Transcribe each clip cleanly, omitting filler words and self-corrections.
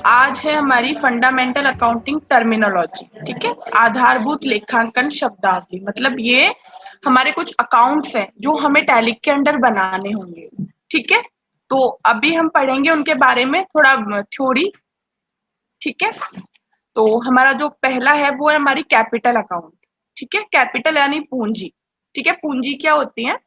आज है हमारी फंडामेंटल अकाउंटिंग टर्मिनोलॉजी। ठीक है, आधारभूत लेखांकन शब्दावली। मतलब ये हमारे कुछ अकाउंट्स हैं जो हमें टैली के अंडर बनाने होंगे। ठीक है, तो अभी हम पढ़ेंगे उनके बारे में थोड़ा थ्योरी। ठीक है, तो हमारा जो पहला है वो है हमारी कैपिटल अकाउंट। ठीक है, कैपिटल यानी पूंजी। ठीक है, पूंजी क्या होती है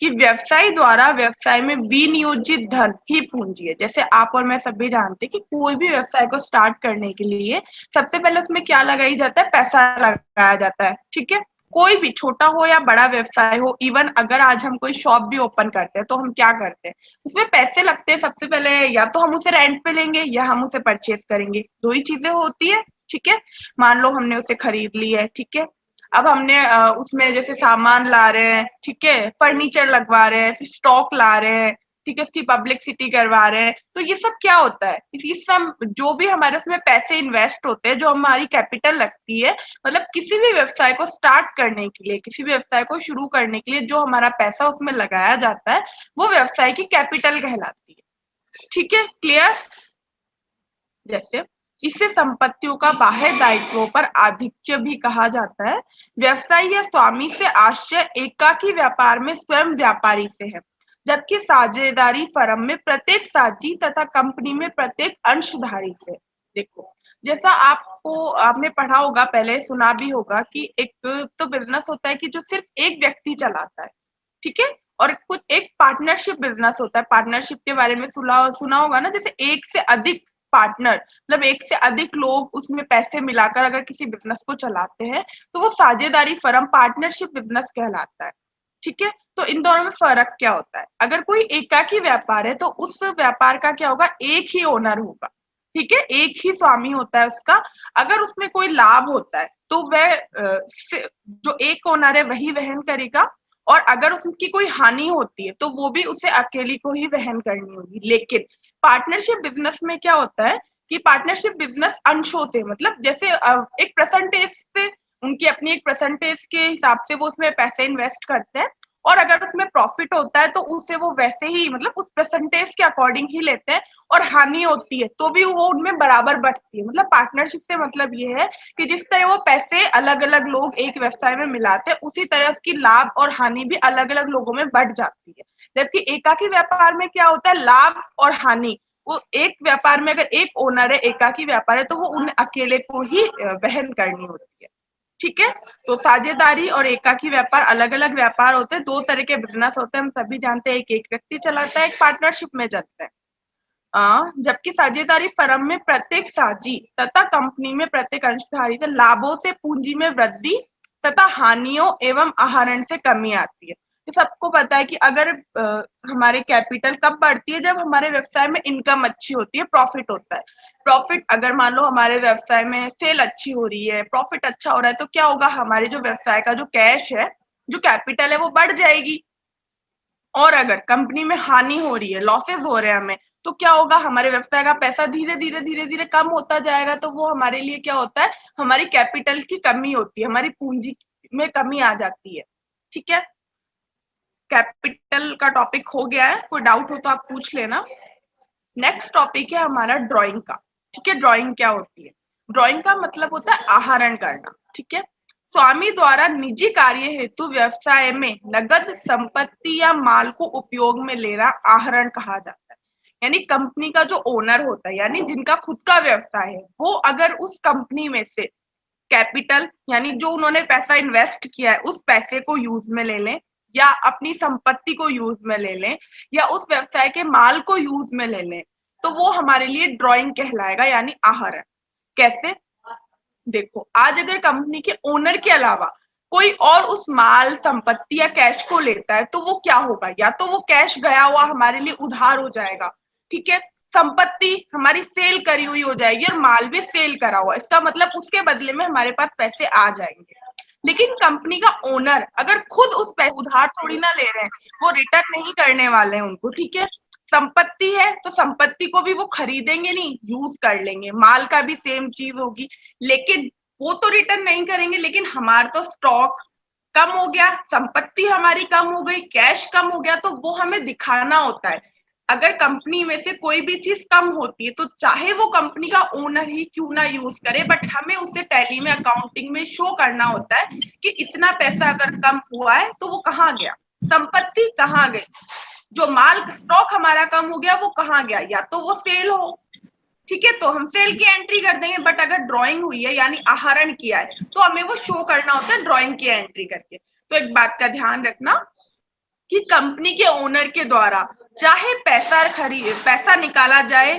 कि व्यवसाय द्वारा व्यवसाय में विनियोजित धन ही पूंजी है। जैसे आप और मैं सभी जानते हैं कि कोई भी व्यवसाय को स्टार्ट करने के लिए सबसे पहले उसमें क्या लगाई जाता है, पैसा लगाया जाता है। ठीक है, कोई भी छोटा हो या बड़ा व्यवसाय हो, इवन अगर आज हम कोई शॉप भी ओपन करते हैं तो हम क्या करते हैं, उसमें पैसे लगते हैं। सबसे पहले या तो हम उसे रेंट पे लेंगे या हम उसे परचेज करेंगे, दो ही चीजें होती है। ठीक है, मान लो हमने उसे खरीद ली है। ठीक है, अब हमने उसमें जैसे सामान ला रहे हैं, ठीक है, फर्नीचर लगवा रहे हैं, फिर स्टॉक ला रहे हैं, ठीक है, उसकी पब्लिसिटी करवा रहे हैं, तो ये सब क्या होता है, इसी सब जो भी हमारे उसमें पैसे इन्वेस्ट होते हैं, जो हमारी कैपिटल लगती है, मतलब किसी भी व्यवसाय को स्टार्ट करने के लिए, किसी भी व्यवसाय को शुरू करने के लिए जो हमारा पैसा उसमें लगाया जाता है, वो व्यवसाय की कैपिटल कहलाती है। ठीक है, क्लियर। जैसे इससे संपत्तियों का बाह्य दायित्वों पर आधिक्य भी कहा जाता है। व्यवसाय या स्वामी से आश्रय एकाकी व्यापार में स्वयं व्यापारी से है, जबकि साझेदारी फर्म में प्रत्येक साझी तथा कंपनी में प्रत्येक अंशधारी से। देखो, जैसा आपको आपने पढ़ा होगा, पहले सुना भी होगा कि एक तो बिजनेस होता है कि जो सिर्फ एक व्यक्ति चलाता है। ठीक है, और कुछ एक पार्टनरशिप बिजनेस होता है। पार्टनरशिप के बारे में सुना सुना होगा ना, जैसे एक से अधिक पार्टनर, मतलब एक से अधिक लोग उसमें पैसे मिलाकर अगर किसी बिजनेस को चलाते हैं तो वो साझेदारी फर्म पार्टनरशिप बिजनेस कहलाता है। ठीक है, तो इन दोनों में फर्क क्या होता है, अगर कोई एकाकी व्यापार है तो उस व्यापार का क्या होगा, एक ही ओनर होगा। ठीक है, एक ही स्वामी होता है उसका। अगर उसमें कोई लाभ होता है तो वह जो एक ओनर है वही वहन करेगा, और अगर उसकी कोई हानि होती है तो वो भी उसे अकेली को ही वहन करनी होगी। लेकिन पार्टनरशिप बिजनेस में क्या होता है कि पार्टनरशिप बिजनेस अंशों से, मतलब जैसे एक परसेंटेज से, उनकी अपनी एक परसेंटेज के हिसाब से वो उसमें पैसे इन्वेस्ट करते हैं, और अगर उसमें प्रॉफिट होता है तो उसे वो वैसे ही, मतलब उस परसेंटेज के अकॉर्डिंग ही लेते हैं, और हानि होती है तो भी वो उनमें बराबर बटती है। मतलब पार्टनरशिप से मतलब ये है कि जिस तरह वो पैसे अलग अलग लोग एक व्यवसाय में मिलाते हैं, उसी तरह उसकी लाभ और हानि भी अलग अलग लोगों में बट जाती है। जबकि एकाकी व्यापार में क्या होता है, लाभ और हानि वो एक व्यापार में, अगर एक ओनर है, एकाकी व्यापार है, तो वो उन अकेले को ही वहन करनी होती है। ठीक है, तो साझेदारी और एकाकी व्यापार अलग अलग व्यापार होते हैं। दो तरह के बिजनेस होते हैं, हम सभी जानते हैं, एक एक व्यक्ति चलाता है, एक पार्टनरशिप में चलता है। जबकि साझेदारी फर्म में प्रत्येक साझी तथा कंपनी में प्रत्येक अंशधारी से लाभों से पूंजी में वृद्धि तथा हानियों एवं आहरण से कमी आती है। तो सबको पता है कि अगर हमारे कैपिटल कब बढ़ती है, जब हमारे व्यवसाय में इनकम अच्छी होती है, प्रॉफिट होता है। प्रॉफिट, अगर मान लो हमारे व्यवसाय में सेल अच्छी हो रही है, प्रॉफिट अच्छा हो रहा है, तो क्या होगा, हमारे जो व्यवसाय का जो कैश है, जो कैपिटल है, वो बढ़ जाएगी। और अगर कंपनी में हानि हो रही है, लॉसेस हो रहे हैं हमें, तो क्या होगा, हमारे व्यवसाय का पैसा धीरे धीरे धीरे धीरे कम होता जाएगा। तो वो हमारे लिए क्या होता है, हमारी कैपिटल की कमी होती है, हमारी पूंजी में कमी आ जाती है। ठीक है, कैपिटल का टॉपिक हो गया है, कोई डाउट हो तो आप पूछ लेना। नेक्स्ट टॉपिक है हमारा ड्राइंग का। ठीक है, ड्राइंग क्या होती है, ड्राइंग का मतलब होता है आहरण करना। ठीक है, स्वामी द्वारा निजी कार्य हेतु व्यवसाय में नगद संपत्ति या माल को उपयोग में लेना आहरण कहा जाता है। यानी कंपनी का जो ओनर होता है, यानी जिनका खुद का व्यवसाय है, वो अगर उस कंपनी में से कैपिटल, यानी जो उन्होंने पैसा इन्वेस्ट किया है, उस पैसे को यूज में ले लें, या अपनी संपत्ति को यूज में ले लें, या उस व्यवसाय के माल को यूज में ले लें, तो वो हमारे लिए ड्राइंग कहलाएगा, यानी आहरण। कैसे, देखो, आज अगर कंपनी के ओनर के अलावा कोई और उस माल, संपत्ति या कैश को लेता है, तो वो क्या होगा, या तो वो कैश गया हुआ हमारे लिए उधार हो जाएगा। ठीक है, संपत्ति हमारी सेल करी हुई हो जाएगी, और माल भी सेल करा हुआ, इसका मतलब उसके बदले में हमारे पास पैसे आ जाएंगे। लेकिन कंपनी का ओनर अगर खुद उस पैसे उधार थोड़ी ना ले रहे हैं, वो रिटर्न नहीं करने वाले हैं उनको। ठीक है, संपत्ति है तो संपत्ति को भी वो खरीदेंगे नहीं, यूज कर लेंगे, माल का भी सेम चीज होगी, लेकिन वो तो रिटर्न नहीं करेंगे। लेकिन हमारा तो स्टॉक कम हो गया, संपत्ति हमारी कम हो गई, कैश कम हो गया, तो वो हमें दिखाना होता है अगर कंपनी में से कोई भी चीज कम होती है तो चाहे वो कंपनी का ओनर ही क्यों ना यूज करे, बट हमें उसे टैली में अकाउंटिंग में शो करना होता है कि इतना पैसा अगर कम हुआ है तो वो कहाँ गया, संपत्ति कहाँ गई, जो माल स्टॉक हमारा कम हो गया वो कहाँ गया, या तो वो सेल हो, ठीक है, तो हम सेल की एंट्री कर देंगे। बट अगर ड्राइंग हुई है यानी आहरण किया है तो हमें वो शो करना होता है ड्राइंग की एंट्री करके। तो एक बात का ध्यान रखना कि कंपनी के ओनर के द्वारा चाहे पैसा निकाला जाए,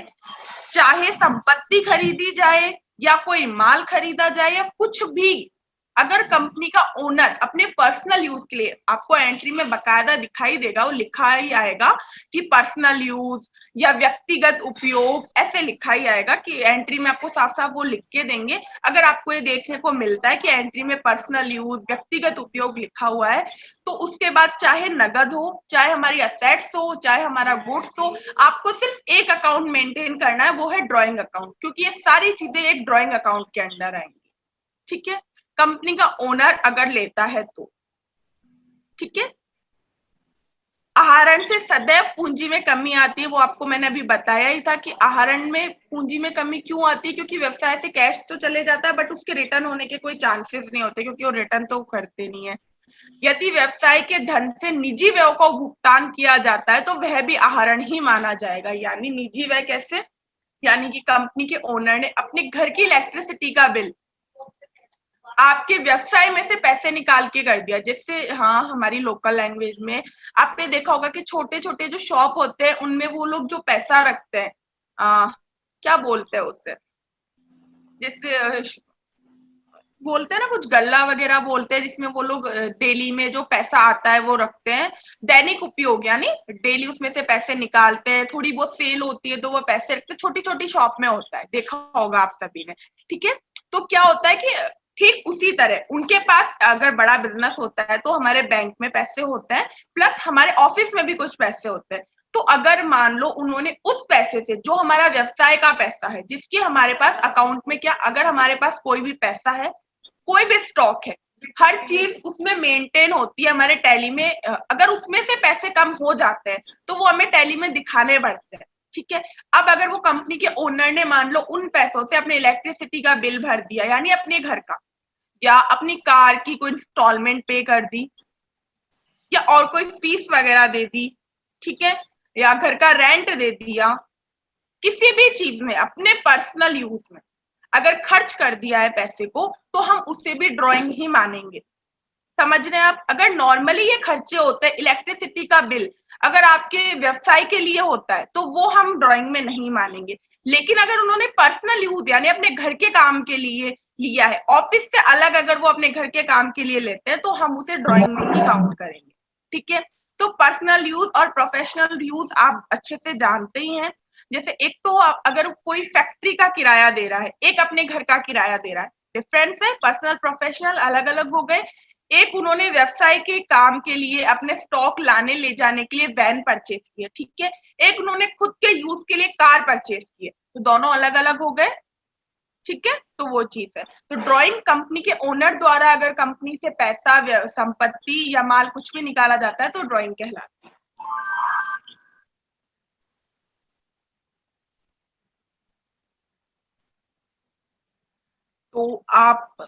चाहे संपत्ति खरीदी जाए, या कोई माल खरीदा जाए, या कुछ भी, अगर कंपनी का ओनर अपने पर्सनल यूज के लिए, आपको एंट्री में बकायदा दिखाई देगा, वो लिखा ही आएगा कि पर्सनल यूज या व्यक्तिगत उपयोग, ऐसे लिखा ही आएगा कि एंट्री में आपको साफ साफ वो लिख के देंगे। अगर आपको ये देखने को मिलता है कि एंट्री में पर्सनल यूज व्यक्तिगत उपयोग लिखा हुआ है, तो उसके बाद चाहे नगद हो, चाहे हमारी असेट्स हो, चाहे हमारा गुड्स हो, आपको सिर्फ एक अकाउंट मेंटेन करना है, वो है ड्राइंग अकाउंट, क्योंकि ये सारी चीजें एक ड्राइंग अकाउंट के अंडर आएंगी। ठीक है, कंपनी का ओनर अगर लेता है तो। ठीक है, आहरण से सदैव पूंजी में कमी आती है, वो आपको मैंने अभी बताया ही था कि आहरण में पूंजी में कमी क्यों आती है, क्योंकि व्यवसाय से कैश तो चले जाता है बट उसके रिटर्न होने के कोई चांसेस नहीं होते, क्योंकि वो रिटर्न तो करते नहीं है। यदि व्यवसाय के धन से निजी व्यय को भुगतान किया जाता है तो वह भी आहरण ही माना जाएगा। यानी निजी व्यय कैसे, यानी कि कंपनी के ओनर ने अपने घर की इलेक्ट्रिसिटी का बिल आपके व्यवसाय में से पैसे निकाल के कर दिया, जिससे, हाँ, हमारी लोकल लैंग्वेज में आपने देखा होगा कि छोटे छोटे जो शॉप होते हैं उनमें वो लोग जो पैसा रखते हैं, क्या बोलते हैं उसे, जिससे बोलते हैं ना, कुछ गल्ला वगैरह बोलते हैं, जिसमें वो लोग डेली में जो पैसा आता है वो रखते हैं, दैनिक उपयोग, यानी डेली उसमें से पैसे निकालते हैं, थोड़ी बहुत सेल होती है तो वो पैसे रखते हैं, छोटी छोटी शॉप में होता है, देखा होगा आप सभी ने। ठीक है, तो क्या होता है कि ठीक उसी तरह उनके पास अगर बड़ा बिजनेस होता है तो हमारे बैंक में पैसे होते हैं, प्लस हमारे ऑफिस में भी कुछ पैसे होते हैं। तो अगर मान लो उन्होंने उस पैसे से, जो हमारा व्यवसाय का पैसा है, जिसकी हमारे पास अकाउंट में, क्या अगर हमारे पास कोई भी पैसा है, कोई भी स्टॉक है, हर चीज उसमें मेंटेन होती है हमारे टैली में, अगर उसमें से पैसे कम हो जाते हैं तो वो हमें टैली में दिखाने पड़ते हैं। ठीक है, अब अगर वो कंपनी के ओनर ने मान लो उन पैसों से अपने इलेक्ट्रिसिटी का बिल भर दिया, यानी अपने घर का, या अपनी कार की कोई इंस्टॉलमेंट पे कर दी, या और कोई फीस वगैरह दे दी, ठीक है, या घर का रेंट दे दिया, किसी भी चीज में अपने पर्सनल यूज में अगर खर्च कर दिया है पैसे को, तो हम उसे भी ड्राइंग ही मानेंगे। समझ रहे हैं आप, अगर नॉर्मली ये खर्चे होते हैं, इलेक्ट्रिसिटी का बिल अगर आपके व्यवसाय के लिए होता है तो वो हम ड्राइंग में नहीं मानेंगे, लेकिन अगर उन्होंने पर्सनल यूज यानी अपने घर के काम के लिए लिया है, ऑफिस से अलग अगर वो अपने घर के काम के लिए लेते हैं, तो हम उसे ड्राइंग में ही काउंट करेंगे। ठीक है, तो पर्सनल यूज और प्रोफेशनल यूज आप अच्छे से जानते ही हैं। जैसे एक तो अगर कोई फैक्ट्री का किराया दे रहा है, एक अपने घर का किराया दे रहा है, डिफरेंस है, पर्सनल प्रोफेशनल अलग अलग हो गए। एक उन्होंने व्यवसाय के काम के लिए अपने स्टॉक लाने ले जाने के लिए वैन परचेज किया, ठीक है, एक उन्होंने खुद के यूज के लिए कार परचेज की है, तो दोनों अलग अलग हो गए। ठीक है, तो वो चीज है। तो ड्राइंग कंपनी के ओनर द्वारा अगर कंपनी से पैसा, संपत्ति या माल कुछ भी निकाला जाता है तो ड्राइंग कहलाती है। तो आप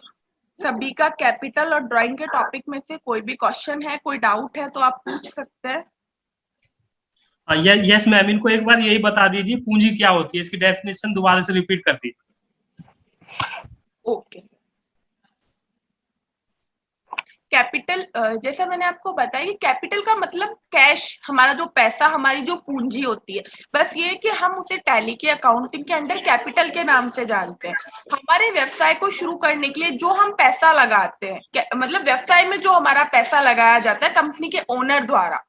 सभी का कैपिटल और ड्राइंग के टॉपिक में से कोई भी क्वेश्चन है, कोई डाउट है तो आप पूछ सकते हैं। यस मैम, इनको एक बार यही बता दीजिए पूंजी क्या होती है, इसकी डेफिनेशन दोबारा से रिपीट कर दीजिए। ओके, कैपिटल, जैसा मैंने आपको बताया कि कैपिटल का मतलब कैश, हमारा जो पैसा, हमारी जो पूंजी होती है, बस ये कि हम उसे टैली के अकाउंटिंग के अंडर कैपिटल के नाम से जानते हैं। हमारे व्यवसाय को शुरू करने के लिए जो हम पैसा लगाते हैं, मतलब व्यवसाय में जो हमारा पैसा लगाया जाता है कंपनी के ओनर द्वारा,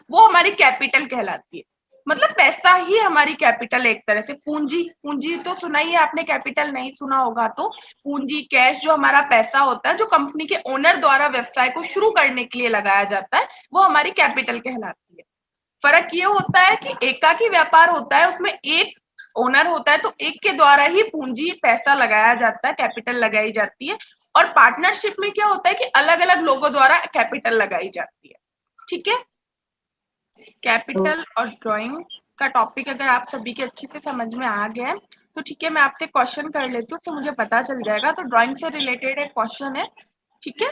वो हमारी कैपिटल कहलाती है। मतलब पैसा ही हमारी कैपिटल, एक तरह से पूंजी, पूंजी तो सुना ही है आपने, कैपिटल नहीं सुना होगा तो। पूंजी कैश, जो हमारा पैसा होता है जो कंपनी के ओनर द्वारा व्यवसाय को शुरू करने के लिए लगाया जाता है, वो हमारी कैपिटल कहलाती है। फर्क ये होता है कि एकाकी व्यापार होता है, उसमें एक ओनर होता है तो एक के द्वारा ही पूंजी पैसा लगाया जाता है, कैपिटल लगाई जाती है। और पार्टनरशिप में क्या होता है कि अलग अलग लोगों द्वारा कैपिटल लगाई जाती है। ठीक है, कैपिटल और ड्राइंग का टॉपिक अगर आप सभी के अच्छे से समझ में आ गया है तो ठीक है, मैं आपसे क्वेश्चन कर लेती हूँ, उससे मुझे पता चल जाएगा। तो ड्राइंग से रिलेटेड एक क्वेश्चन है, ठीक है।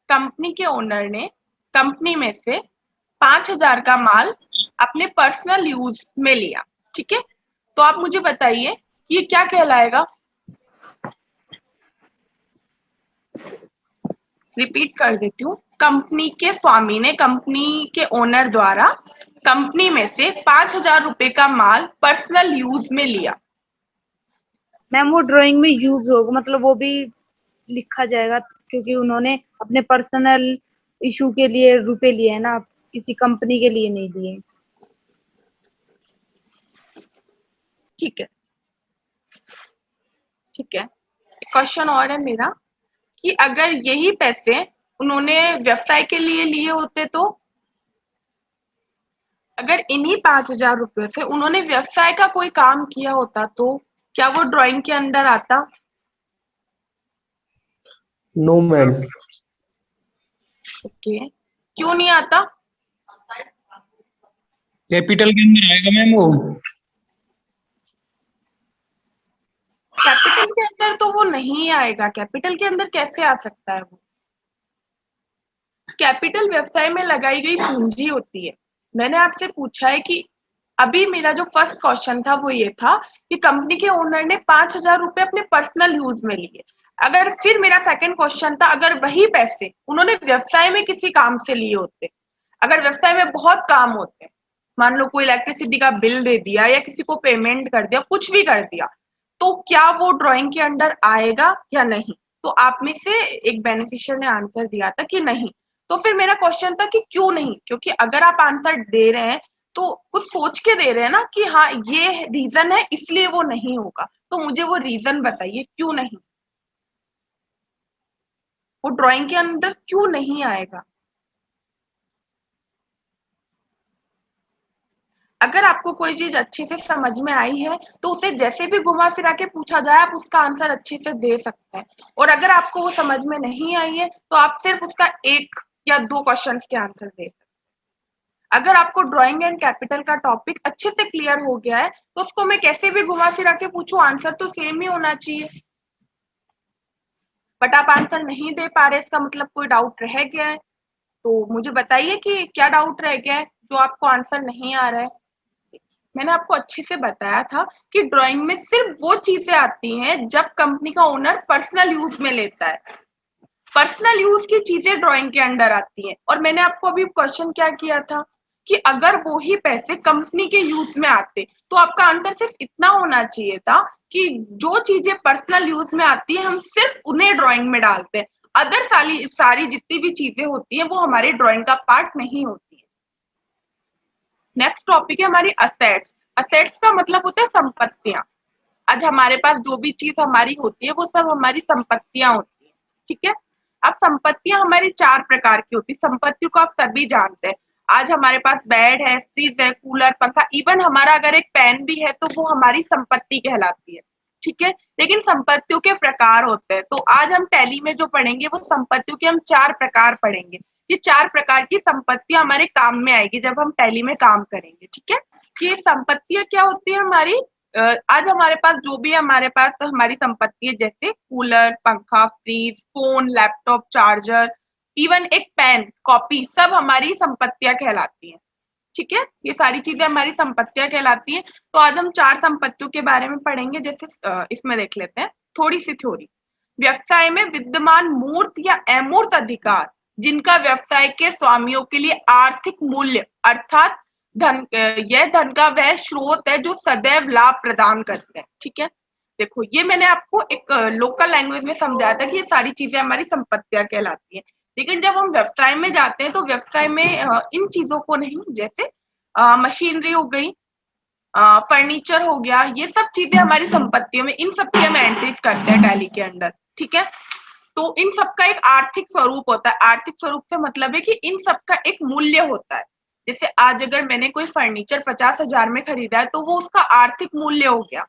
कंपनी के ओनर ने कंपनी में से 5,000 का माल अपने पर्सनल यूज में लिया, ठीक है। तो आप मुझे बताइए कि ये क्या कहलाएगा। रिपीट कर देती हूँ। कंपनी के स्वामी ने कंपनी के ओनर द्वारा कंपनी में से 5,000 रुपए का माल पर्सनल यूज में लिया। मैम वो ड्राइंग में यूज होगा, मतलब वो भी लिखा जाएगा क्योंकि उन्होंने अपने पर्सनल इशू के लिए रुपए लिए हैं ना, किसी कंपनी के लिए नहीं लिए। ठीक है, ठीक है। क्वेश्चन और है मेरा कि अगर यही पैसे उन्होंने व्यवसाय के लिए लिए होते तो, अगर इन्हीं 5,000 रुपए से उन्होंने व्यवसाय का कोई काम किया होता तो क्या वो ड्राइंग के अंदर आता। No ma'am. ओके, क्यों नहीं आता। कैपिटल के अंदर आएगा मैम वो। कैपिटल के अंदर तो वो नहीं आएगा। कैपिटल के अंदर कैसे आ सकता है वो। कैपिटल व्यवसाय में लगाई गई पूंजी होती है। मैंने आपसे पूछा है कि अभी मेरा जो फर्स्ट क्वेश्चन था वो ये था कि कंपनी के ओनर ने 5,000 रुपए अपने पर्सनल यूज में लिए। अगर फिर मेरा सेकंड क्वेश्चन था अगर वही पैसे उन्होंने व्यवसाय में किसी काम से लिए होते, अगर व्यवसाय में बहुत काम होते, मान लो कोई इलेक्ट्रिसिटी का बिल दे दिया या किसी को पेमेंट कर दिया, कुछ भी कर दिया, तो क्या वो ड्राइंग के अंडर आएगा या नहीं। तो आप में से एक बेनिफिशियर ने आंसर दिया था कि नहीं। तो फिर मेरा क्वेश्चन था कि क्यों नहीं, क्योंकि अगर आप आंसर दे रहे हैं तो कुछ सोच के दे रहे हैं ना कि हाँ ये रीजन है इसलिए वो नहीं होगा। तो मुझे वो रीजन बताइए क्यों नहीं, वो ड्राइंग के अंदर क्यों नहीं आएगा। अगर आपको कोई चीज अच्छे से समझ में आई है तो उसे जैसे भी घुमा फिरा के पूछा जाए आप उसका आंसर अच्छे से दे सकते हैं। और अगर आपको वो समझ में नहीं आई है तो आप सिर्फ उसका एक या दो क्वेश्चंस के आंसर दे सकते हैं। अगर आपको ड्राइंग एंड कैपिटल का टॉपिक अच्छे से क्लियर हो गया है तो उसको मैं कैसे भी घुमा फिरा के पूछूं आंसर तो सेम ही होना चाहिए। बट आप आंसर नहीं दे पा रहे, इसका मतलब कोई डाउट रह गया है। तो मुझे बताइए कि क्या डाउट रह गया है जो आपको आंसर नहीं आ रहा है। मैंने आपको अच्छे से बताया था कि ड्राइंग में सिर्फ वो चीजें आती हैं जब कंपनी का ओनर पर्सनल यूज में लेता है। पर्सनल यूज की चीजें ड्राइंग के अंडर आती हैं। और मैंने आपको अभी क्वेश्चन क्या किया था कि अगर वो ही पैसे कंपनी के यूज में आते तो आपका आंसर सिर्फ इतना होना चाहिए था कि जो चीजें पर्सनल यूज में आती है हम सिर्फ उन्हें ड्राइंग में डालते हैं, अदर सारी सारी जितनी भी चीजें होती हैं वो हमारे ड्राइंग का पार्ट नहीं होती है। नेक्स्ट टॉपिक है हमारी असेट्स। असेट्स का मतलब होता है संपत्तियां। आज हमारे पास जो भी चीज हमारी होती है वो सब हमारी संपत्तियां होती है, ठीक है। अब संपत्तियां हमारी चार प्रकार की होती है, संपत्तियों को आप सभी जानते हैं। आज हमारे पास बेड है, फ्रिज है, कूलर, पंखा, इवन हमारा अगर एक पेन भी है तो वो हमारी संपत्ति कहलाती है, ठीक है। लेकिन संपत्तियों के प्रकार होते हैं, तो आज हम टैली में जो पढ़ेंगे वो संपत्तियों के हम चार प्रकार पढ़ेंगे। ये चार प्रकार की संपत्तियां हमारे काम में आएगी जब हम टैली में काम करेंगे, ठीक है। ये संपत्तियां क्या होती है हमारी, आज हमारे पास जो भी हमारे पास हमारी संपत्ति है जैसे कूलर, पंखा, fridge, phone, laptop, charger, even एक पेन, कॉपी, सब हमारी संपत्तियां कहलाती हैं, ठीक है। ये सारी चीजें हमारी संपत्तियां कहलाती हैं। तो आज हम चार संपत्तियों के बारे में पढ़ेंगे। जैसे इसमें देख लेते हैं थोड़ी सी थ्योरी। व्यवसाय में विद्यमान मूर्त या अमूर्त अधिकार जिनका व्यवसाय के स्वामियों के लिए आर्थिक मूल्य अर्थात धन, यह धन का वह स्रोत है जो सदैव लाभ प्रदान करते हैं, ठीक है। देखो ये मैंने आपको एक लोकल लैंग्वेज में समझाया था कि ये सारी चीजें हमारी संपत्तियां कहलाती हैं। लेकिन जब हम व्यवसाय में जाते हैं तो व्यवसाय में इन चीजों को नहीं, जैसे मशीनरी हो गई, फर्नीचर हो गया, ये सब चीजें हमारी संपत्तियों में, इन सब की हम एंट्रीज करते हैं टैली के अंदर, ठीक है। तो इन सब का एक आर्थिक स्वरूप होता है। आर्थिक स्वरूप से मतलब है कि इन सब का एक मूल्य होता है। जैसे आज अगर मैंने कोई फर्नीचर 50,000 में खरीदा है तो वो उसका आर्थिक मूल्य हो गया,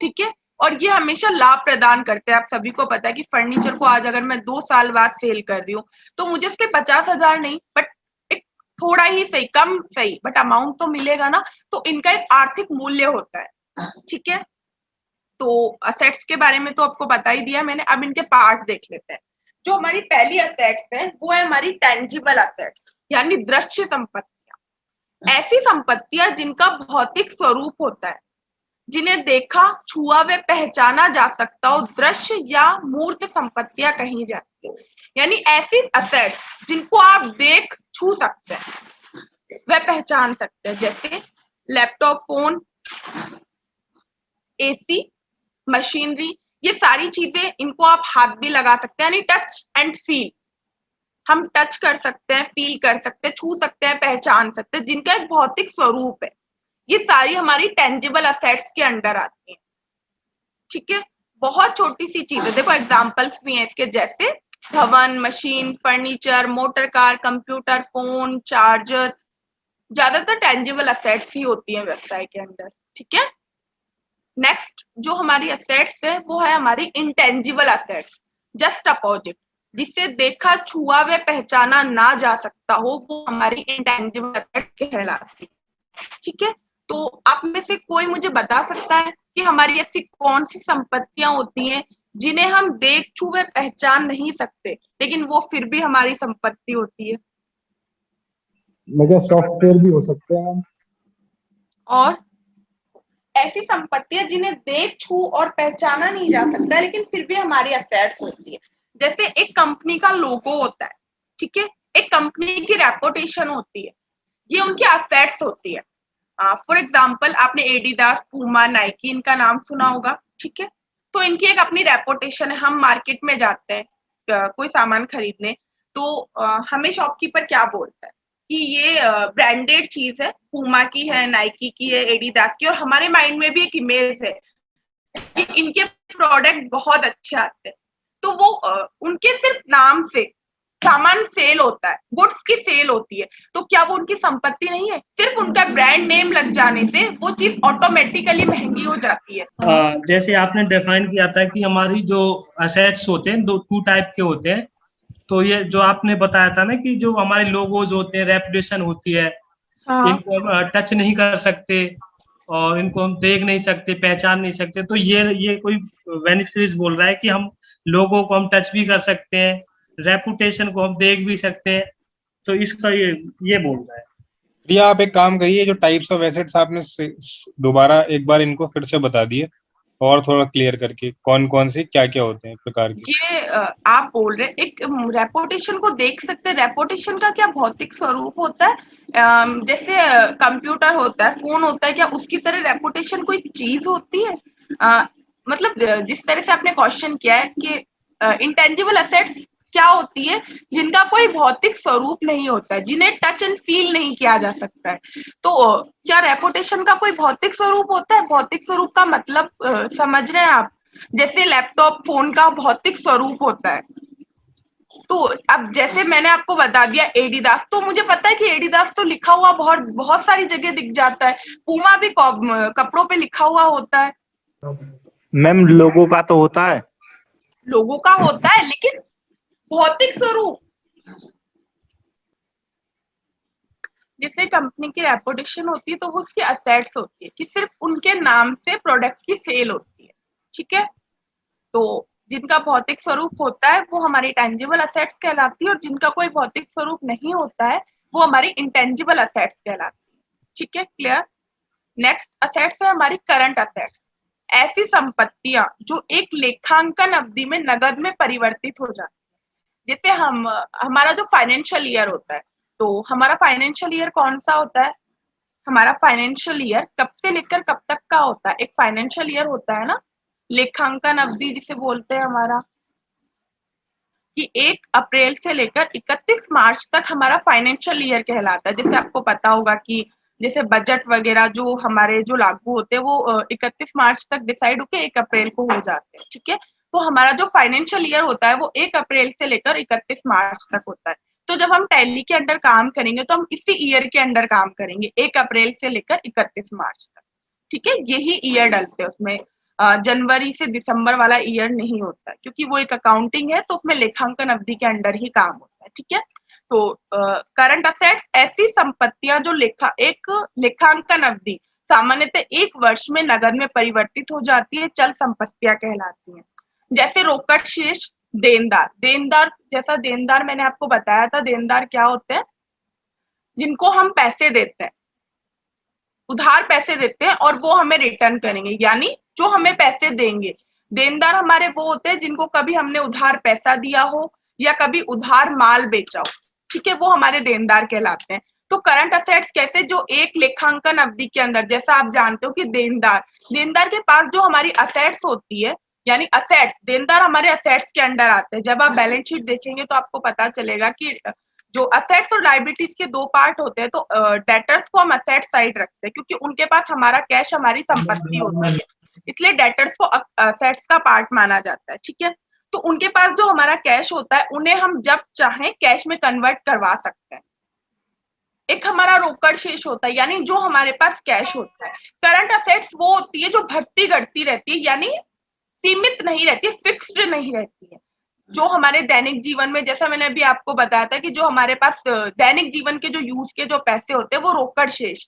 ठीक है। और ये हमेशा लाभ प्रदान करते हैं। आप सभी को पता है कि फर्नीचर को आज अगर मैं 2 साल बाद सेल कर रही हूँ तो मुझे उसके 50,000 नहीं बट एक थोड़ा ही सही, कम सही बट अमाउंट तो मिलेगा ना। तो इनका एक आर्थिक मूल्य होता है, ठीक है। तो असेट्स के बारे में तो आपको बता ही दिया मैंने। अब इनके पार्ट देख लेते हैं। जो हमारी पहली असेट्स है वो है हमारी टेंजिबल असेट्स, यानी दृश्य संपत्तियां। ऐसी संपत्तियां जिनका भौतिक स्वरूप होता है, जिन्हें देखा, छुआ व पहचाना जा सकता हो, दृश्य या मूर्त संपत्तियां कही जाती है। यानी ऐसी असेट्स जिनको आप देख छू सकते हैं वह पहचान सकते हैं, जैसे लैपटॉप, फोन, एसी, मशीनरी, ये सारी चीजें, इनको आप हाथ भी लगा सकते हैं, यानी टच एंड फील। हम टच कर सकते हैं, फील कर सकते हैं, छू सकते हैं, पहचान सकते हैं, जिनका एक भौतिक स्वरूप है। ये सारी हमारी टेंजिबल असेट्स के अंडर आती हैं, ठीक है। बहुत छोटी सी चीज है, देखो एग्जांपल्स भी हैं इसके, जैसे भवन, machine, furniture, motor car, computer, phone, charger. ज्यादातर टेंजिबल असेट्स ही होती हैं व्यवसाय के अंदर, ठीक है। नेक्स्ट जो हमारी असेट्स है वो है हमारी इंटेंजिबल असेट्स, जस्ट अपोजिट। जिसे देखा, छुआ व पहचाना ना जा सकता हो वो हमारी इंटेंजिबल असेट कहलाती है, ठीक है। तो आप में से कोई मुझे बता सकता है कि हमारी ऐसी कौन सी संपत्तियां होती हैं जिन्हें हम देख, छू व पहचान नहीं सकते लेकिन वो फिर भी हमारी संपत्ति होती है? मगर सॉफ्टवेयर भी हो सकते हैं। और ऐसी संपत्तियां जिन्हें देख, छू और पहचाना नहीं जा सकता लेकिन फिर भी हमारी असेट्स होती है। जैसे एक कंपनी का लोगो होता है, ठीक है। एक कंपनी की रेपुटेशन होती है, ये उनकी असेट्स होती है। फॉर एग्जाम्पल आपने एडिडास, पूमा, नाइकी, इनका नाम सुना होगा, ठीक है। तो इनकी एक अपनी रेपुटेशन है। हम मार्केट में जाते हैं कोई सामान खरीदने, तो हमें शॉपकीपर क्या बोलता है कि ये ब्रांडेड चीज है, पूमा की है, नाइकी की है, एडिडास की, और हमारे माइंड में भी एक इमेज है कि इनके प्रोडक्ट बहुत अच्छे आते हैं। तो वो उनके सिर्फ नाम से सामान सेल होता है, गुड्स की सेल होती है, तो क्या वो उनकी संपत्ति नहीं है? सिर्फ उनका ब्रांड नेम लग जाने से वो चीज ऑटोमेटिकली महंगी हो जाती है। जैसे आपने डिफाइन किया था कि हमारी जो असेट्स होते हैं टू टाइप के होते हैं, तो ये जो आपने बताया था ना कि जो हमारे लोगोज होते हैं, रेपुटेशन होती है, इनको हम टच नहीं कर सकते और इनको हम देख नहीं सकते, पहचान नहीं सकते। तो ये कोई बेनिफिशियरीज बोल रहा है कि हम लोगों को हम टच भी कर सकते हैं, रेपुटेशन को हम देख भी सकते हैं, तो इसका ये बोल रहा है। प्रिया आप एक काम करिए, जो टाइप्स ऑफ एसेट्स आपने दोबारा एक बार इनको फिर से बता दिए और थोड़ा क्लियर करके, कौन कौन से क्या क्या होते हैं प्रकार के। ये आप बोल रहे हैं एक रेपुटेशन को देख सकते हैं। रेपुटेशन का क्या भौतिक स्वरूप होता है? जैसे कंप्यूटर होता है, फोन होता है, क्या उसकी तरह रेपुटेशन कोई चीज होती है? मतलब जिस तरह से आपने क्वेश्चन किया है कि इंटेंजिबल असेट्स क्या होती है जिनका कोई भौतिक स्वरूप नहीं होता है, जिन्हें टच एंड फील नहीं किया जा सकता है, तो क्या रेपुटेशन का कोई भौतिक स्वरूप होता है? भौतिक स्वरूप का मतलब समझ रहे हैं आप? जैसे लैपटॉप, फोन का भौतिक स्वरूप होता है। तो अब जैसे मैंने आपको बता दिया एडिडास, तो मुझे पता है कि एडिडास तो लिखा हुआ बहुत सारी जगह दिख जाता है। पूमा भी कपड़ों पे लिखा हुआ होता है। मैम लोगों का तो होता है, लोगों का होता है, लेकिन भौतिक स्वरूप, जैसे कंपनी की रेपुटेशन होती है तो वो उसकी असेट्स होती है कि सिर्फ उनके नाम से प्रोडक्ट की सेल होती है, ठीक है। तो जिनका भौतिक स्वरूप होता है वो हमारी टेंजिबल असेट्स कहलाती है, और जिनका कोई भौतिक स्वरूप नहीं होता है वो हमारी इंटेंजिबल असेट्स कहलाती है, ठीक है। क्लियर? नेक्स्ट असेट्स है हमारी करंट असेट्स। ऐसी संपत्तियां जो एक लेखांकन अवधि में नगद में परिवर्तित हो जाती है। जैसे हमारा जो फाइनेंशियल ईयर होता है, तो हमारा फाइनेंशियल ईयर कौन सा होता है? हमारा फाइनेंशियल ईयर कब से लेकर कब तक का होता है? एक फाइनेंशियल ईयर होता है ना, लेखांकन अवधि जिसे बोलते हैं हमारा, कि 1 अप्रैल से लेकर 31 मार्च तक हमारा फाइनेंशियल ईयर कहलाता है। जैसे आपको पता होगा कि जैसे बजट वगैरह जो हमारे जो लागू होते हैं वो 31 मार्च तक डिसाइड होके 1 अप्रैल को हो जाते हैं, ठीक है। तो हमारा जो फाइनेंशियल ईयर होता है वो 1 अप्रैल से लेकर 31 मार्च तक होता है। तो जब हम टैली के अंडर काम करेंगे तो हम इसी ईयर के अंडर काम करेंगे, 1 अप्रैल से लेकर 31 मार्च तक, ठीक है। यही ईयर डलते हैं उसमें। जनवरी से दिसंबर वाला ईयर नहीं होता, क्योंकि वो एक अकाउंटिंग है, तो उसमें लेखांकन अवधि के अंडर ही काम होता है। ठीक है, तो करंट असेट्स ऐसी संपत्तियां जो एक लेखांकन अवधि सामान्यतः 1 वर्ष में नगद में परिवर्तित हो जाती है, चल संपत्तियां कहलाती हैं। जैसे रोकड़ शेष, देनदार जैसा देनदार मैंने आपको बताया था, देनदार क्या होते हैं? जिनको हम पैसे देते हैं, उधार पैसे देते हैं और वो हमें रिटर्न करेंगे, यानी जो हमें पैसे देंगे। देनदार हमारे वो होते हैं जिनको कभी हमने उधार पैसा दिया हो या कभी उधार माल बेचा हो। ठीक है, वो हमारे देनदार कहलाते हैं। तो करंट असेट्स कैसे, जो एक लेखांकन अवधि के अंदर, जैसा आप जानते हो कि देनदार के पास जो हमारी असेट्स होती है, यानी असेट्स, देनदार हमारे असेट्स के अंडर आते हैं। जब आप बैलेंस शीट देखेंगे तो आपको पता चलेगा कि जो असेट्स और लायबिलिटीज के 2 पार्ट होते हैं, तो डेटर्स को हम असेट साइड रखते हैं क्योंकि उनके पास हमारा कैश, हमारी संपत्ति होती है, इसलिए डेटर्स को असेट्स का पार्ट माना जाता है। ठीक है, तो उनके पास जो हमारा कैश होता है, उन्हें हम जब चाहें कैश में कन्वर्ट करवा सकते हैं। एक हमारा रोकड़ शेष होता है, यानी जो हमारे पास कैश होता है। करंट असेट्स वो होती है जो बढ़ती घटती रहती है, यानी सीमित नहीं रहती, फिक्स्ड नहीं रहती है। जो हमारे दैनिक जीवन में, जैसा मैंने अभी आपको बताया था कि जो हमारे पास दैनिक जीवन के जो यूज के जो पैसे होते हैं, वो रोकड़ शेष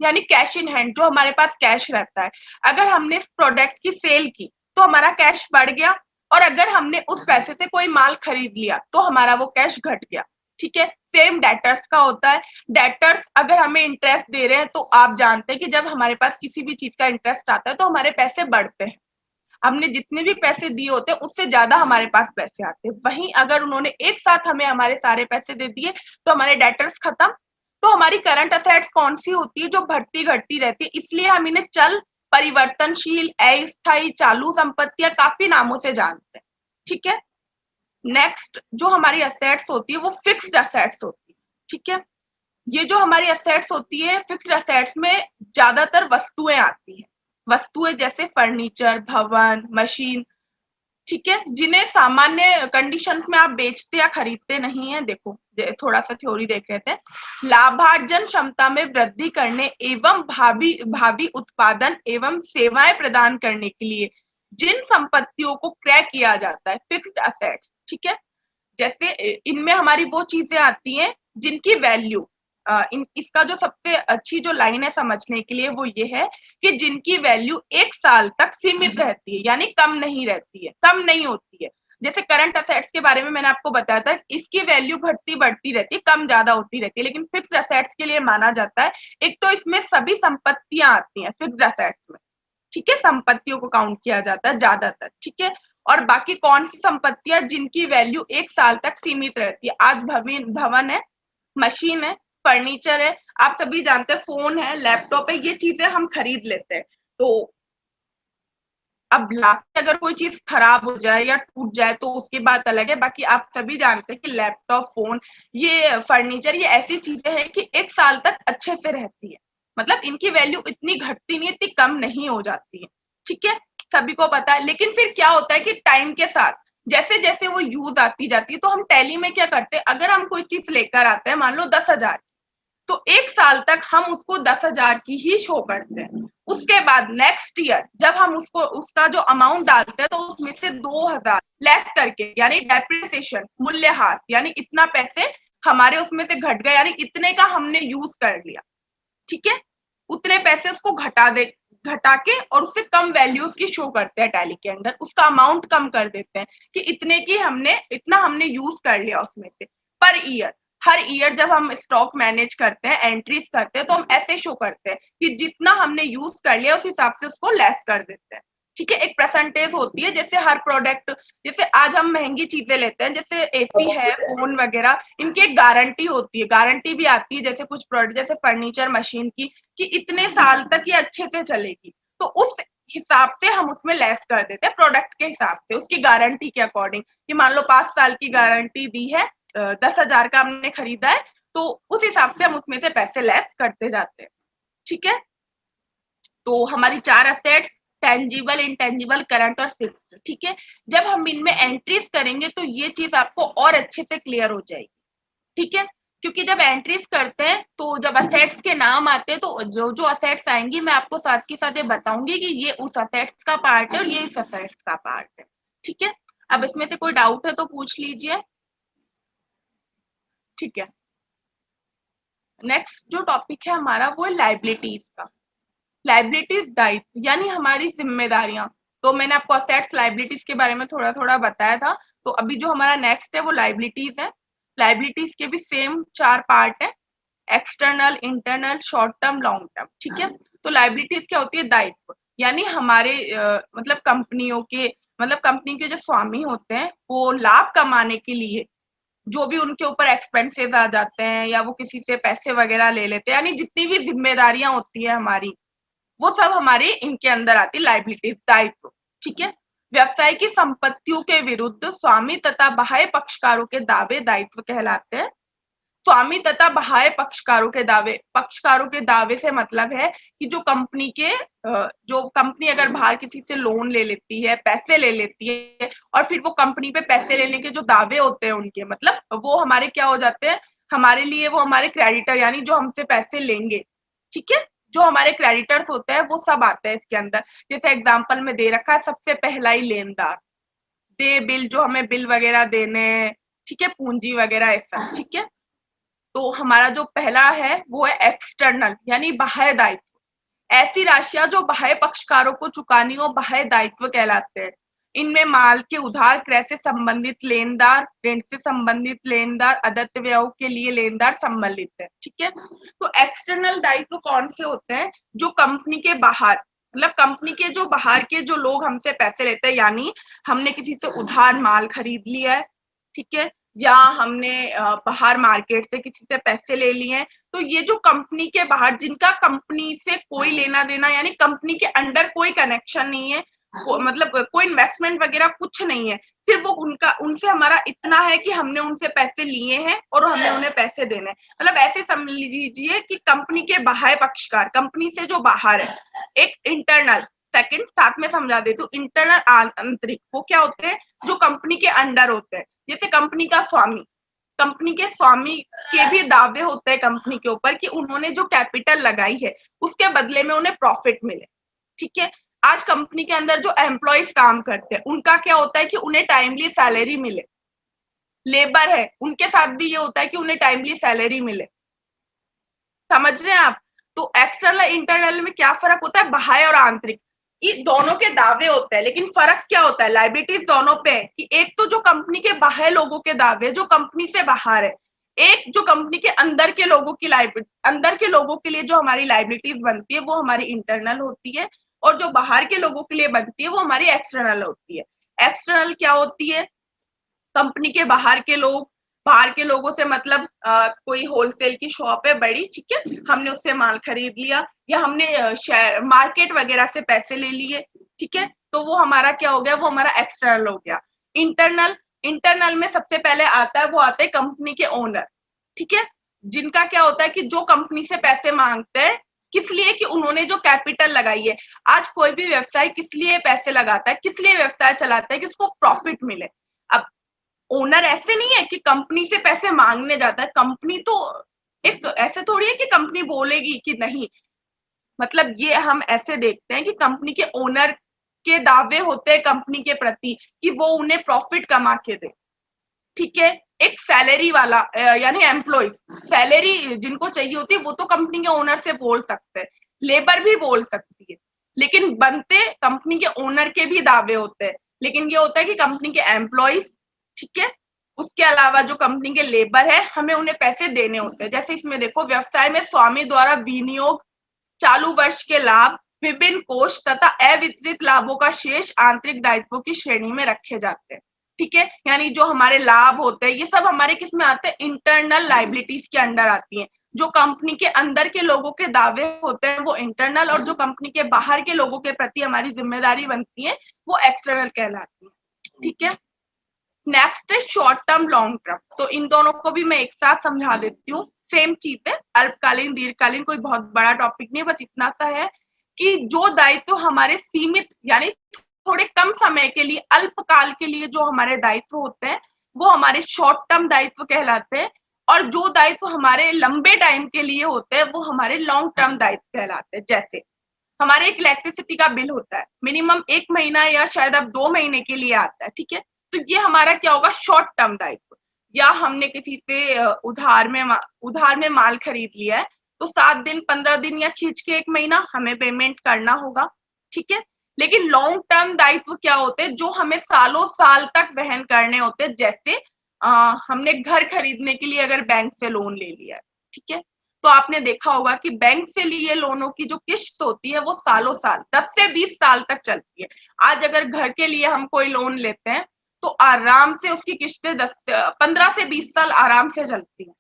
यानी कैश इन हैंड, जो हमारे पास कैश रहता है। अगर हमने इस प्रोडक्ट की सेल की तो हमारा कैश बढ़ गया, और अगर हमने उस पैसे से कोई माल खरीद लिया तो हमारा वो कैश घट गया। ठीक है, सेम डेटर्स का होता है। डेटर्स अगर हमें इंटरेस्ट दे रहे हैं, तो आप जानते हैं कि जब हमारे पास किसी भी चीज का इंटरेस्ट आता है तो हमारे पैसे बढ़ते हैं। हमने जितने भी पैसे दिए होते हैं उससे ज्यादा हमारे पास पैसे आते हैं। वहीं अगर उन्होंने एक साथ हमें हमारे सारे पैसे दे दिए तो हमारे डेटर्स खत्म। तो हमारी करंट असेट्स कौन सी होती है? जो बढ़ती घटती रहती है, इसलिए हम इन्हें चल, परिवर्तनशील, अस्थायी, चालू संपत्तियां काफी नामों से जानते हैं। ठीक है, नेक्स्ट जो हमारी असेट्स होती है वो फिक्स्ड असेट्स होती है। ठीक है, ये जो हमारी असेट्स होती है, फिक्स्ड असेट्स में ज्यादातर वस्तुएं आती हैं। वस्तुएं जैसे फर्नीचर, भवन, मशीन। ठीक है, जिन्हें सामान्य कंडीशंस में आप बेचते या खरीदते नहीं है। देखो थोड़ा सा थ्योरी देख रहे थे। लाभार्जन क्षमता में वृद्धि करने एवं भावी उत्पादन एवं सेवाएं प्रदान करने के लिए जिन संपत्तियों को क्रय किया जाता है, फिक्स्ड असेट्स। ठीक है, जैसे इनमें हमारी वो चीजें आती हैं जिनकी वैल्यू, इसका जो सबसे अच्छी जो लाइन है समझने के लिए वो ये है कि जिनकी वैल्यू 1 साल तक सीमित रहती है, यानी कम नहीं रहती है, कम नहीं होती है। जैसे करंट असेट्स के बारे में मैंने आपको बताया था, इसकी वैल्यू घटती बढ़ती रहती है, कम ज्यादा होती रहती है। लेकिन फिक्स्ड असेट्स के लिए माना जाता है, एक तो इसमें सभी संपत्तियां आती हैं फिक्स्ड असेट्स में। ठीक है, संपत्तियों को काउंट किया जाता है ज्यादातर। ठीक है, और बाकी कौन सी संपत्तियां जिनकी वैल्यू 1 साल तक सीमित रहती है? आज भवन है, मशीन है, फर्नीचर है, आप सभी जानते हैं, फोन है, लैपटॉप है, ये चीजें हम खरीद लेते हैं। तो अब लाके अगर कोई चीज खराब हो जाए या टूट जाए तो उसकी बात अलग है। बाकी आप सभी जानते हैं कि लैपटॉप, फोन, ये फर्नीचर, ये ऐसी चीजें हैं कि 1 साल तक अच्छे से रहती है। मतलब इनकी वैल्यू इतनी घटती नहीं, इतनी कम नहीं हो जाती है। ठीक है, सभी को पता है। लेकिन फिर क्या होता है कि टाइम के साथ जैसे जैसे वो यूज आती जाती है, तो हम टैली में क्या करते हैं, अगर हम कोई चीज लेकर आते हैं, मान लो 10,000, तो 1 साल तक हम उसको 10,000 की ही शो करते हैं। उसके बाद नेक्स्ट ईयर जब हम उसका जो अमाउंट डालते हैं, तो उसमें से 2,000 लेस करके, यानी डेप्रिसिएशन, मूल्यह्रास, यानी इतना पैसे हमारे उसमें से घट गए, यानी इतने का हमने यूज कर लिया। ठीक है, उतने पैसे उसको घटा के और उससे कम वैल्यू उसकी शो करते हैं टैली के अंदर, उसका अमाउंट कम कर देते हैं कि इतना हमने यूज कर लिया उसमें से। पर ईयर, हर ईयर जब हम स्टॉक मैनेज करते हैं, एंट्रीज करते हैं, तो हम ऐसे शो करते हैं कि जितना हमने यूज कर लिया उस हिसाब से उसको लेस कर देते हैं। ठीक है, एक परसेंटेज होती है। जैसे हर प्रोडक्ट, जैसे आज हम महंगी चीजें लेते हैं, जैसे एसी है, फोन वगैरह, इनकी एक गारंटी होती है, गारंटी भी आती है जैसे कुछ प्रोडक्ट, जैसे फर्नीचर, मशीन की, कि इतने साल तक ये अच्छे से चलेगी। तो उस हिसाब से हम उसमें लेस कर देते हैं, प्रोडक्ट के हिसाब से, उसकी गारंटी के अकॉर्डिंग। कि मान लो 5 साल की गारंटी दी है, 10,000 का हमने खरीदा है, तो उस हिसाब से हम उसमें से पैसे लेस करते जाते हैं। ठीक है, तो हमारी 4 असेट्स, टेंजिबल, इंटेंजिबल, करंट और फिक्स्ड। ठीक है, जब हम इनमें एंट्रीज करेंगे तो ये चीज आपको और अच्छे से क्लियर हो जाएगी। ठीक है, क्योंकि जब एंट्रीज करते हैं तो जब असेट्स के नाम आते हैं तो जो जो असेट्स आएंगी मैं आपको साथ के साथ ये बताऊंगी कि ये उस असेट्स का पार्ट है और ये इस असेट्स का पार्ट है। ठीक है, अब इसमें से कोई डाउट है तो पूछ लीजिए। ठीक है, नेक्स्ट जो टॉपिक है हमारा वो है लाइबिलिटीज का। लाइबिलिटीज दायित्व यानी हमारी जिम्मेदारियां। तो मैंने आपको असेट्स लाइबिलिटीज के बारे में थोड़ा थोड़ा बताया था। तो अभी जो हमारा नेक्स्ट है वो लाइबिलिटीज है। लाइबिलिटीज के भी सेम 4 पार्ट है, external, internal, short term, long term. ठीक है, तो लाइबिलिटीज क्या होती है? दायित्व यानी हमारे मतलब कंपनियों के मतलब कंपनी के जो स्वामी होते हैं वो लाभ कमाने के लिए जो भी उनके ऊपर एक्सपेंसेस आ जाते हैं या वो किसी से पैसे वगैरह ले लेते हैं, यानी जितनी भी जिम्मेदारियां होती है हमारी वो सब हमारी इनके अंदर आती है, लाइबिलिटीज, दायित्व। ठीक है, व्यवसाय की संपत्तियों के विरुद्ध स्वामी तथा बाह्य पक्षकारों के दावे दायित्व कहलाते हैं। स्वामी तथा बाह्य पक्षकारों के दावे से मतलब है कि जो कंपनी के जो कंपनी अगर बाहर किसी से लोन ले लेती है, पैसे ले लेती है और फिर वो कंपनी पे पैसे लेने के जो दावे होते हैं उनके मतलब वो हमारे क्या हो जाते हैं, हमारे लिए वो हमारे क्रेडिटर यानी जो हमसे पैसे लेंगे। ठीक है, जो हमारे क्रेडिटर्स होते हैं वो सब आते हैं इसके अंदर। जैसे एग्जाम्पल में दे रखा है, सबसे पहला ही लेनदार, दे बिल, जो हमें बिल वगैरह देने हैं। ठीक है, पूंजी वगैरह ऐसा। ठीक है, तो हमारा जो पहला है वो है एक्सटर्नल यानी बाह्य दायित्व। ऐसी राशियां जो बाह्य पक्षकारों को चुकानी हो बाह्य दायित्व कहलाते हैं। इनमें माल के उधार क्रय से संबंधित लेनदार, ऋण से संबंधित लेनदार, अदत्त व्ययों के लिए लेनदार सम्मिलित है। ठीक है, तो एक्सटर्नल दायित्व कौन से होते हैं? जो कंपनी के बाहर मतलब कंपनी के जो बाहर के जो लोग हमसे पैसे लेते हैं, यानी हमने किसी से उधार माल खरीद लिया है। ठीक है, या हमने बाहर मार्केट से किसी से पैसे ले लिए हैं, तो ये जो कंपनी के बाहर जिनका कंपनी से कोई लेना देना यानी कंपनी के अंडर कोई कनेक्शन नहीं है, मतलब कोई इन्वेस्टमेंट वगैरह कुछ नहीं है, सिर्फ वो उनसे हमारा इतना है कि हमने उनसे पैसे लिए हैं और हमें उन्हें पैसे देने हैं। मतलब ऐसे समझ लीजिए कि कंपनी के बाह्य पक्षकार कंपनी से जो बाहर है, एक इंटरनल, सेकंड साथ में समझा देती हूँ, इंटरनल आंतरिक, वो क्या होते हैं? जो कंपनी के अंडर होते हैं। जैसे कंपनी का स्वामी, कंपनी के स्वामी के भी दावे होते हैं कंपनी के ऊपर कि उन्होंने जो कैपिटल लगाई है उसके बदले में उन्हें प्रॉफिट मिले। ठीक है, आज कंपनी के अंदर जो एम्प्लॉइज काम करते हैं उनका क्या होता है कि उन्हें टाइमली सैलरी मिले। लेबर है, उनके साथ भी ये होता है कि उन्हें टाइमली सैलरी मिले। समझ रहे हैं आप? तो एक्सटर्नल इंटरनल में क्या फर्क होता है? बाह्य और आंतरिक, कि दोनों के दावे होते हैं, लेकिन फर्क क्या होता है? लाइबिलिटीज दोनों पे है कि एक तो जो कंपनी के बाह्य लोगों के दावे जो कंपनी से बाहर है, एक जो कंपनी के अंदर के लोगों की अंदर के लोगों के लिए जो हमारी लाइबिलिटीज बनती है वो हमारी इंटरनल होती है, और जो बाहर के लोगों के लिए बनती है वो हमारी एक्सटर्नल होती है। एक्सटर्नल क्या होती है? कंपनी के बाहर के लोग, बाहर के लोगों से मतलब कोई होलसेल की शॉप है बड़ी, ठीक है, हमने उससे माल खरीद लिया या हमने शेयर मार्केट वगैरह से पैसे ले लिए। ठीक है, तो वो हमारा क्या हो गया? वो हमारा एक्सटर्नल हो गया। इंटरनल, इंटरनल में सबसे पहले आता है वो आते हैं कंपनी के ओनर। ठीक है, जिनका क्या होता है कि जो कंपनी से पैसे मांगते हैं किस लिए? कि उन्होंने जो कैपिटल लगाई है। आज कोई भी व्यवसाय किस लिए पैसे लगाता है, किस लिए व्यवसाय चलाता है? कि उसको प्रॉफिट मिले। अब ओनर ऐसे नहीं है कि कंपनी से पैसे मांगने जाता है। कंपनी तो एक ऐसे थोड़ी है कि कंपनी बोलेगी कि नहीं, मतलब ये हम ऐसे देखते हैं कि कंपनी के ओनर के दावे होते हैं कंपनी के प्रति कि वो उन्हें प्रॉफिट कमा के दे। ठीक है, एक सैलरी वाला यानी एम्प्लॉय सैलरी जिनको चाहिए होती है वो तो कंपनी के ओनर से बोल सकते हैं, लेबर भी बोल सकती है, लेकिन बनते कंपनी के ओनर के भी दावे होते हैं। लेकिन ये होता है कि कंपनी के एम्प्लॉयज, ठीक है, उसके अलावा जो कंपनी के लेबर है हमें उन्हें पैसे देने होते हैं। जैसे इसमें देखो, व्यवसाय में स्वामी द्वारा विनियोग, चालू वर्ष के लाभ, विभिन्न कोष तथा अवितरित लाभों का शेष आंतरिक दायित्वों की श्रेणी में रखे जाते हैं। ठीक है, यानी जो हमारे लाभ होते हैं ये सब हमारे किस में आते हैं? इंटरनल लाइबिलिटीज के अंडर आती हैं। जो कंपनी के अंदर के लोगों के दावे होते हैं वो इंटरनल, और जो कंपनी के बाहर के लोगों के प्रति हमारी जिम्मेदारी बनती है वो एक्सटर्नल कहलाती है। ठीक है, नेक्स्ट है शॉर्ट टर्म, लॉन्ग टर्म। तो इन दोनों को भी मैं एक साथ समझा देती हूँ। सेम चीज है, अल्पकालीन दीर्घकालीन, कोई बहुत बड़ा टॉपिक नहीं, बस इतना सा है कि जो दायित्व हमारे सीमित यानी थोड़े कम समय के लिए, अल्पकाल के लिए जो हमारे दायित्व होते हैं वो हमारे शॉर्ट टर्म दायित्व कहलाते हैं। और जो दायित्व हमारे लंबे टाइम के लिए होते हैं वो हमारे लॉन्ग टर्म दायित्व कहलाते हैं। जैसे हमारे एक इलेक्ट्रिसिटी का बिल होता है, मिनिमम 1 महीना या शायद अब 2 महीने के लिए आता है, ठीक है। तो ये हमारा क्या होगा, शॉर्ट टर्म दायित्व। या हमने किसी से उधार में माल खरीद लिया है, तो 7 दिन 15 दिन या खींच के 1 महीना हमें पेमेंट करना होगा, ठीक है। लेकिन लॉन्ग टर्म दायित्व क्या होते हैं, जो हमें सालों साल तक वहन करने होते हैं। जैसे हमने घर खरीदने के लिए अगर बैंक से लोन ले लिया है, ठीक है, तो आपने देखा होगा कि बैंक से लिए लोनों की जो किश्त होती है वो सालों साल 10 से 20 साल तक चलती है। आज अगर घर के लिए हम कोई लोन लेते हैं तो आराम से उसकी किश्तें 15 से 20 साल आराम से चलती है,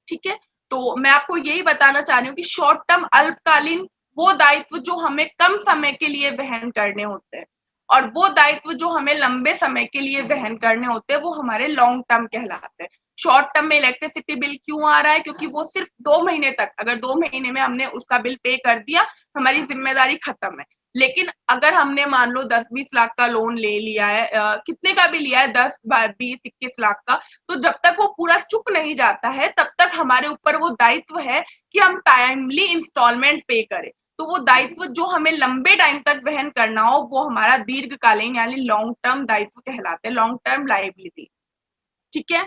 ठीक है। तो मैं आपको यही बताना चाह रही हूँ कि शॉर्ट टर्म अल्पकालीन वो दायित्व जो हमें कम समय के लिए वहन करने होते हैं, और वो दायित्व जो हमें लंबे समय के लिए वहन करने होते हैं वो हमारे लॉन्ग टर्म कहलाते हैं। शॉर्ट टर्म में इलेक्ट्रिसिटी बिल क्यों आ रहा है, क्योंकि वो सिर्फ 2 महीने तक, अगर 2 महीने में हमने उसका बिल पे कर दिया, हमारी जिम्मेदारी खत्म है। लेकिन अगर हमने मान लो 10-20 लाख का लोन ले लिया है, कितने का भी लिया है, 10, 20, 21 लाख का, तो जब तक वो पूरा चुक नहीं जाता है तब तक हमारे ऊपर वो दायित्व है कि हम टाइमली इंस्टॉलमेंट पे करें। तो वो दायित्व जो हमें लंबे टाइम तक वहन करना हो वो हमारा दीर्घकालीन यानी लॉन्ग टर्म दायित्व कहलाते हैं, लॉन्ग टर्म लायबिलिटी, ठीक है।